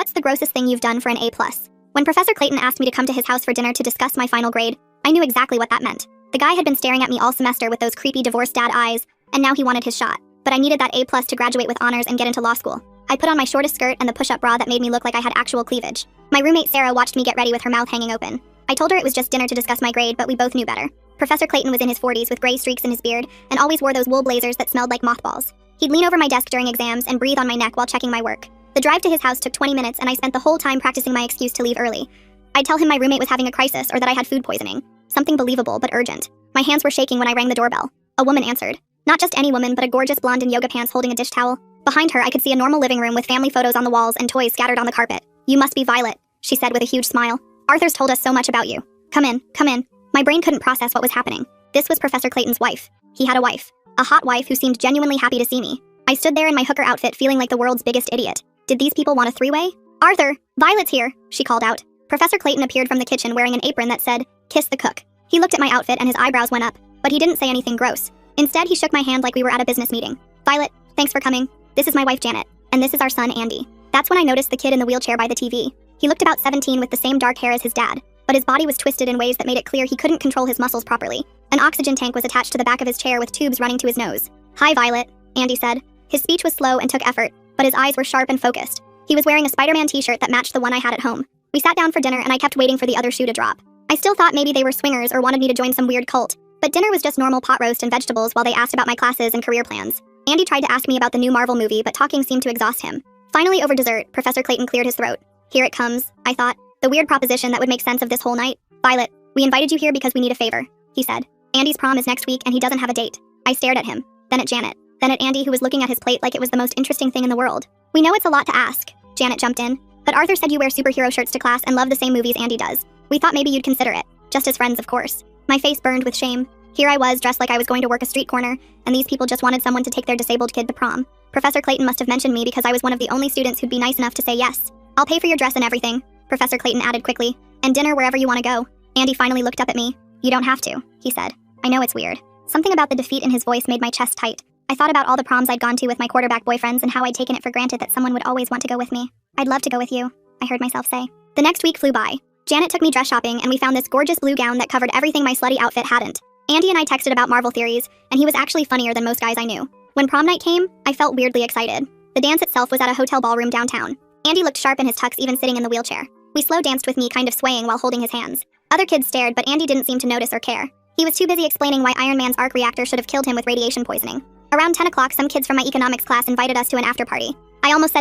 What's the grossest thing you've done for an A+? When Professor Clayton asked me to come to his house for dinner to discuss my final grade, I knew exactly what that meant. The guy had been staring at me all semester with those creepy divorced dad eyes, and now he wanted his shot. But I needed that A+ to graduate with honors and get into law school. I put on my shortest skirt and the push-up bra that made me look like I had actual cleavage. My roommate Sarah watched me get ready with her mouth hanging open. I told her it was just dinner to discuss my grade, but we both knew better. Professor Clayton was in his 40s with gray streaks in his beard and always wore those wool blazers that smelled like mothballs. He'd lean over my desk during exams and breathe on my neck while checking my work. The drive to his house took 20 minutes and I spent the whole time practicing my excuse to leave early. I'd tell him my roommate was having a crisis or that I had food poisoning. Something believable but urgent. My hands were shaking when I rang the doorbell. A woman answered. Not just any woman, but a gorgeous blonde in yoga pants holding a dish towel. Behind her, I could see a normal living room with family photos on the walls and toys scattered on the carpet. "You must be Violet," she said with a huge smile. "Arthur's told us so much about you. Come in, come in." My brain couldn't process what was happening. This was Professor Clayton's wife. He had a wife. A hot wife who seemed genuinely happy to see me. I stood there in my hooker outfit feeling like the world's biggest idiot. Did these people want a three-way? "Arthur, Violet's here," she called out. Professor Clayton appeared from the kitchen wearing an apron that said, "Kiss the cook." He looked at my outfit and his eyebrows went up, but he didn't say anything gross. Instead, he shook my hand like we were at a business meeting. "Violet, thanks for coming. This is my wife Janet, and this is our son Andy." That's when I noticed the kid in the wheelchair by the TV. He looked about 17 with the same dark hair as his dad, but his body was twisted in ways that made it clear he couldn't control his muscles properly. An oxygen tank was attached to the back of his chair with tubes running to his nose. "Hi, Violet," Andy said. His speech was slow and took effort, but his eyes were sharp and focused. He was wearing a Spider-Man t-shirt that matched the one I had at home. We sat down for dinner and I kept waiting for the other shoe to drop. I still thought maybe they were swingers or wanted me to join some weird cult, but dinner was just normal pot roast and vegetables while they asked about my classes and career plans. Andy tried to ask me about the new Marvel movie, but talking seemed to exhaust him. Finally, over dessert, Professor Clayton cleared his throat. "Here it comes," I thought. The weird proposition that would make sense of this whole night. "Violet, we invited you here because we need a favor," he said. "Andy's prom is next week and he doesn't have a date." I stared at him, then at Janet, then at Andy who was looking at his plate like it was the most interesting thing in the world. "We know it's a lot to ask," Janet jumped in, "but Arthur said you wear superhero shirts to class and love the same movies Andy does. We thought maybe you'd consider it. Just as friends, of course." My face burned with shame. Here I was, dressed like I was going to work a street corner, and these people just wanted someone to take their disabled kid to prom. Professor Clayton must have mentioned me because I was one of the only students who'd be nice enough to say yes. "I'll pay for your dress and everything," Professor Clayton added quickly, "and dinner wherever you want to go." Andy finally looked up at me. "You don't have to," he said. I know it's weird. Something about the defeat in his voice made my chest tight. I thought about all the proms I'd gone to with my quarterback boyfriends and how I'd taken it for granted that someone would always want to go with me. "I'd love to go with you," I heard myself say. The next week flew by. Janet took me dress shopping and we found this gorgeous blue gown that covered everything my slutty outfit hadn't. Andy and I texted about Marvel theories, and he was actually funnier than most guys I knew. When prom night came, I felt weirdly excited. The dance itself was at a hotel ballroom downtown. Andy looked sharp in his tux even sitting in the wheelchair. We slow danced with me kind of swaying while holding his hands. Other kids stared, but Andy didn't seem to notice or care. He was too busy explaining why Iron Man's arc reactor should have killed him with radiation poisoning. Around 10 o'clock, some kids from my economics class invited us to an after party. I almost said